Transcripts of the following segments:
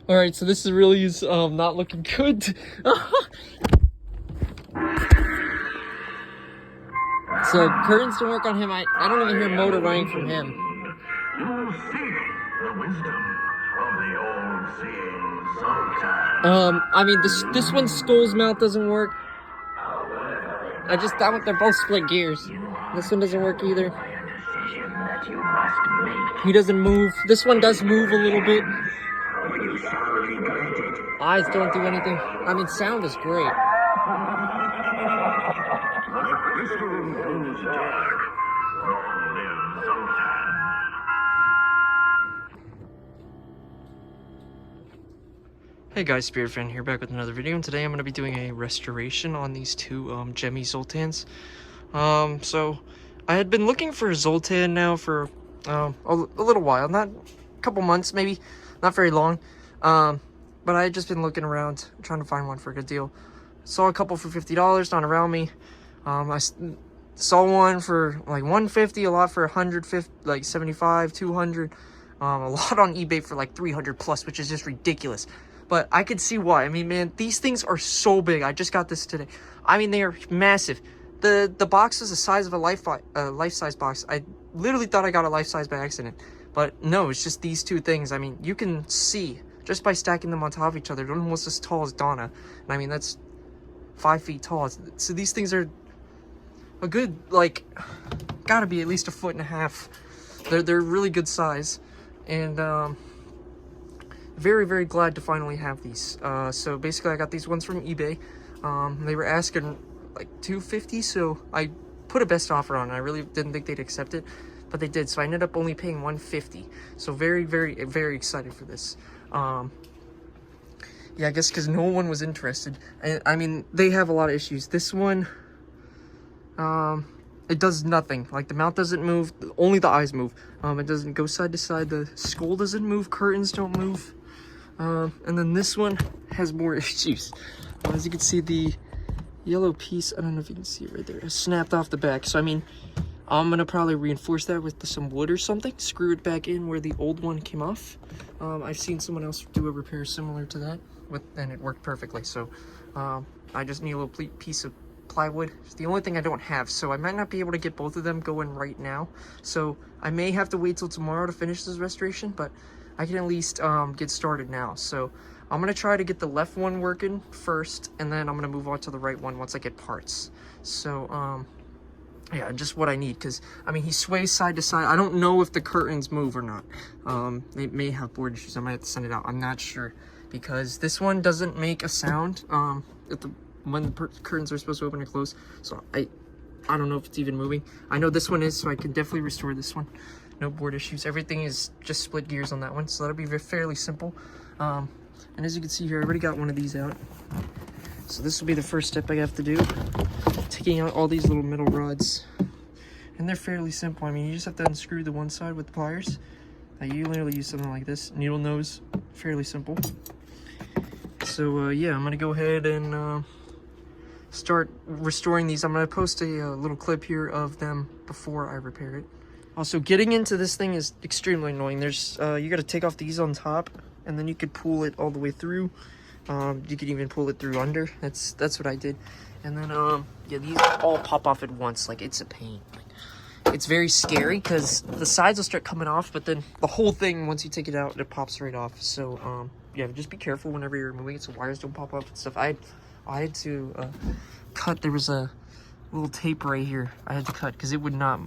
All right, so this is really not looking good. So curtains don't work on him. I don't even hear motor running from him. You seek the wisdom of the all-seeing Zultan. I mean this one's skull's mouth doesn't work. They're both split gears. This one doesn't work either. He doesn't move. This one does move a little bit. Eyes don't do anything. I mean, sound is great. The crystal grows dark. Long live Zultan. Hey guys, Spirit Fan here, back with another video, and today I'm going to be doing a restoration on these two Gemmy Zultans. So I had been looking for a Zultan now for a little while, not a couple months, maybe not very long. But I had just been looking around, trying to find one for a good deal. Saw a couple for $50 not around me. I saw one for like $150, a lot for $150, like $75, $200, a lot on eBay for like $300 plus, which is just ridiculous. But I could see why. I mean, man, these things are so big. I just got this today. I mean, they are massive. The box is the size of a life-size box. I literally thought I got a life-size by accident, but no, it's just these two things. I mean, you can see just by stacking them on top of each other, they're almost as tall as Donna. And I mean, that's 5 feet tall. So these things are a good, like, gotta be at least 1.5 feet. They're really good size, and very, very glad to finally have these. So basically, I got these ones from eBay. They were asking like $250, so I put a best offer on it. I really didn't think they'd accept it, but they did. So I ended up only paying $150. So very, very, very excited for this. Yeah, I guess because no one was interested. And I mean, they have a lot of issues. This one, it does nothing. Like, the mouth doesn't move, only the eyes move. It doesn't go side to side. The skull doesn't move, curtains don't move. And then this one has more issues. As you can see, the yellow piece, I don't know if you can see it right there, has snapped off the back. So I mean, I'm gonna probably reinforce that with some wood or something, screw it back in where the old one came off. I've seen someone else do a repair similar to that, and it worked perfectly. So I just need a little piece of plywood. It's the only thing I don't have, so I might not be able to get both of them going right now. So I may have to wait till tomorrow to finish this restoration, but I can at least get started now. So I'm gonna try to get the left one working first, and then I'm gonna move on to the right one once I get parts. So yeah, just what I need, because I mean, he sways side to side. I don't know if the curtains move or not. They may have board issues. I might have to send it out. I'm not sure, because this one doesn't make a sound when the curtains are supposed to open and close. So I don't know if it's even moving. I know this one is, so I can definitely restore this one. No board issues. Everything is just split gears on that one, so that'll be fairly simple. And as you can see here, I already got one of these out. So this will be the first step I have to do, taking out all these little metal rods. And they're fairly simple. I mean, you just have to unscrew the one side with the pliers. You literally use something like this, needle nose, fairly simple. So yeah, I'm gonna go ahead and start restoring these. I'm gonna post a little clip here of them before I repair it. Also, getting into this thing is extremely annoying. There's you got to take off these on top, and then you could pull it all the way through. You could even pull it through under. That's what I did. And then yeah, these all pop off at once. Like, it's a pain. Like, it's very scary because the sides will start coming off, but then the whole thing, once you take it out, it pops right off. So yeah, just be careful whenever you're removing it so wires don't pop off and stuff. I had to cut. There was a little tape right here I had to cut because it would not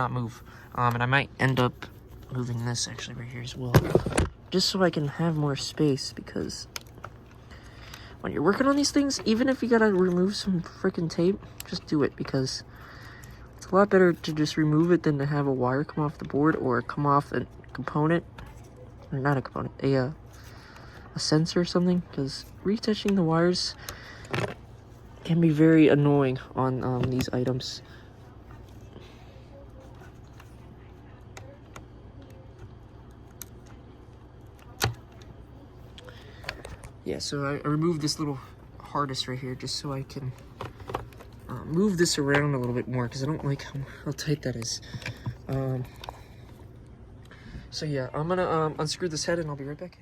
move. And I might end up moving this actually right here as well, just so I can have more space, because when you're working on these things, even if you gotta remove some freaking tape, just do it, because it's a lot better to just remove it than to have a wire come off the board or come off a component, or not a component, a sensor or something, because retouching the wires can be very annoying on these items. Yeah, so I removed this little harness right here just so I can move this around a little bit more, because I don't like how tight that is. So yeah, I'm gonna unscrew this head and I'll be right back.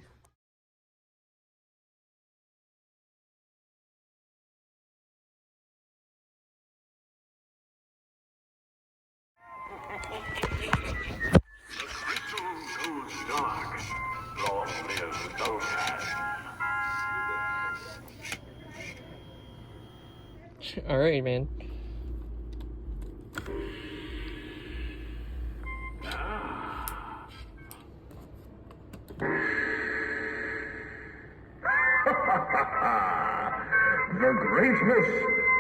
crystal goes dark. Long live Zultan. All right, man. The greatness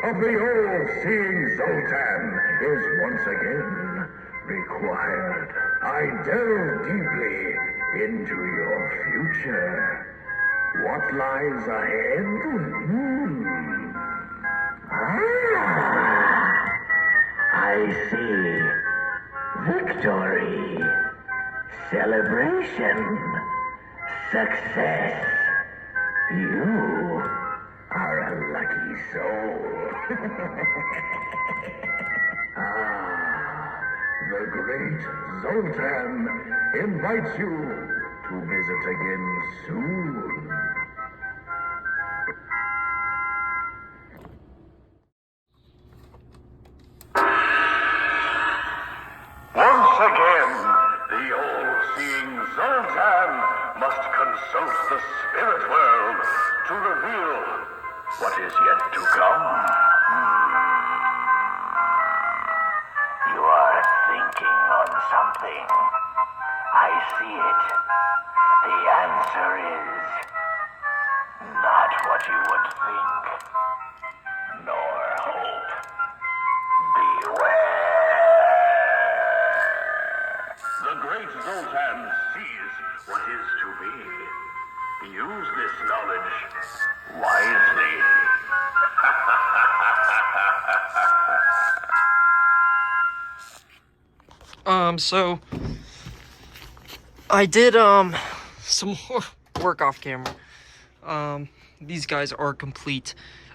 of the all-seeing Zultan is once again required. I delve deeply into your future. What lies ahead? I see. Victory. Celebration. Success. You are a lucky soul. The great Zultan invites you to visit again soon. Once again, the all-seeing Zultan must consult the spirit world to reveal what is yet to come. You are thinking on something. I see it. The answer is not what you would think, nor hope. Beware. The great Zultan sees what is to be. Use this knowledge wisely. So I did some more work off camera. These guys are complete.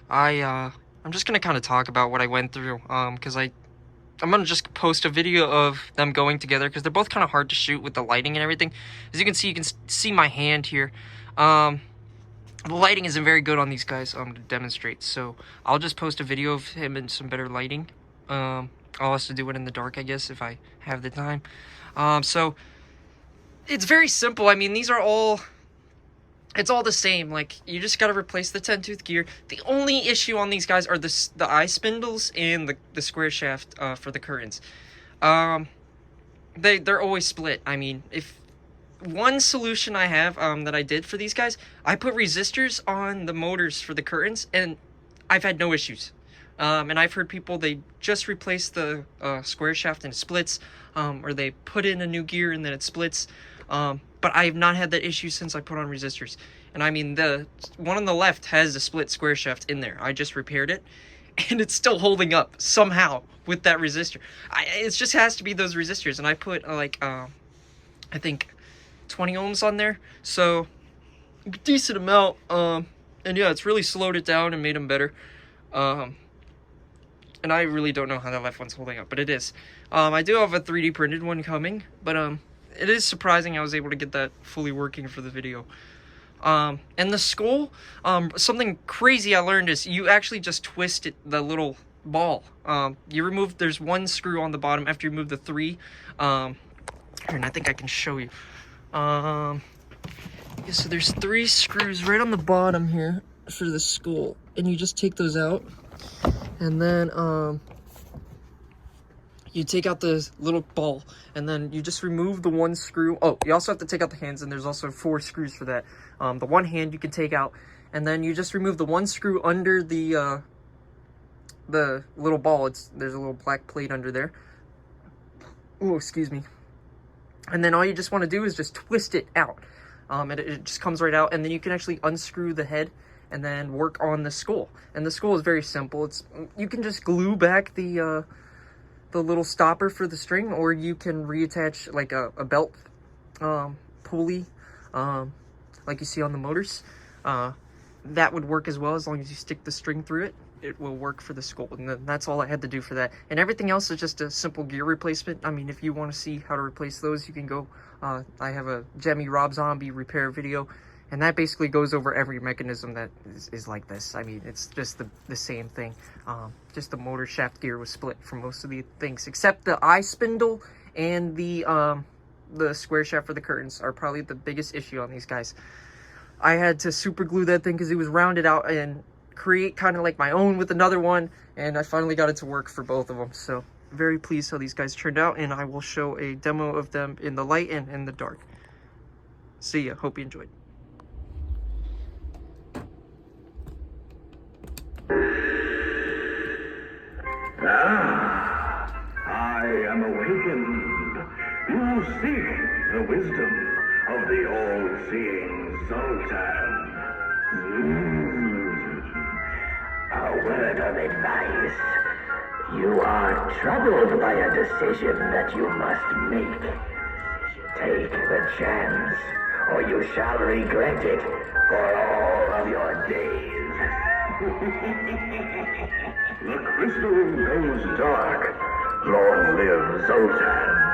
I'm just gonna kind of talk about what I went through, because I'm gonna just post a video of them going together, because they're both kind of hard to shoot with the lighting and everything. As you can see my hand here. The lighting isn't very good on these guys to demonstrate, so I'll just post a video of him in some better lighting. I'll also do it in the dark, I guess, if I have the time. So it's very simple. I mean, it's all the same. Like, you just gotta replace the 10-tooth gear. The only issue on these guys are the eye spindles and the square shaft for the curtains. They're always split. I mean, if one solution I have that I did for these guys, I put resistors on the motors for the curtains, and I've had no issues. And I've heard people, they just replace the square shaft and it splits, or they put in a new gear and then it splits. But I have not had that issue since I put on resistors. And I mean, the one on the left has a split square shaft in there. I just repaired it, and it's still holding up somehow with that resistor. It just has to be those resistors, and I put like I think 20 ohms on there, so a decent amount. And yeah, it's really slowed it down and made them better. And I really don't know how that left one's holding up, but it is. I do have a 3D printed one coming, but it is surprising I was able to get that fully working for the video. And the skull, something crazy I learned is you actually just twist it, the little ball. There's one screw on the bottom after you remove the 3. Here, and I think I can show you. Yeah, so there's 3 screws right on the bottom here for the skull, and you just take those out. And then you take out the little ball, and then you just remove the one screw. Oh, you also have to take out the hands, and there's also 4 screws for that. The one hand you can take out, and then you just remove the one screw under the little ball. There's a little black plate under there. Oh, excuse me. And then all you just want to do is just twist it out. It just comes right out, and then you can actually unscrew the head and then work on the skull. And the skull is very simple. You can just glue back the little stopper for the string, or you can reattach like a belt pulley, like you see on the motors. That would work as well, as long as you stick the string through it. It will work for the skull, and that's all I had to do for that. And everything else is just a simple gear replacement. I mean, if you want to see how to replace those, you can go. I have a Gemmy Rob Zombie repair video, and that basically goes over every mechanism that is like this. I mean, it's just the same thing. Just the motor shaft gear was split for most of the things, except the eye spindle and the square shaft for the curtains are probably the biggest issue on these guys. I had to super glue that thing because it was rounded out and create kind of like my own with another one, and I finally got it to work for both of them. So very pleased how these guys turned out, and I will show a demo of them in the light and in the dark. See ya. Hope you enjoyed. I am awakened. You seek the wisdom of the all-seeing Zultan. A word of advice. You are troubled by a decision that you must make. Take the chance, or you shall regret it for all of your days. The crystal goes dark. Long live Zultan.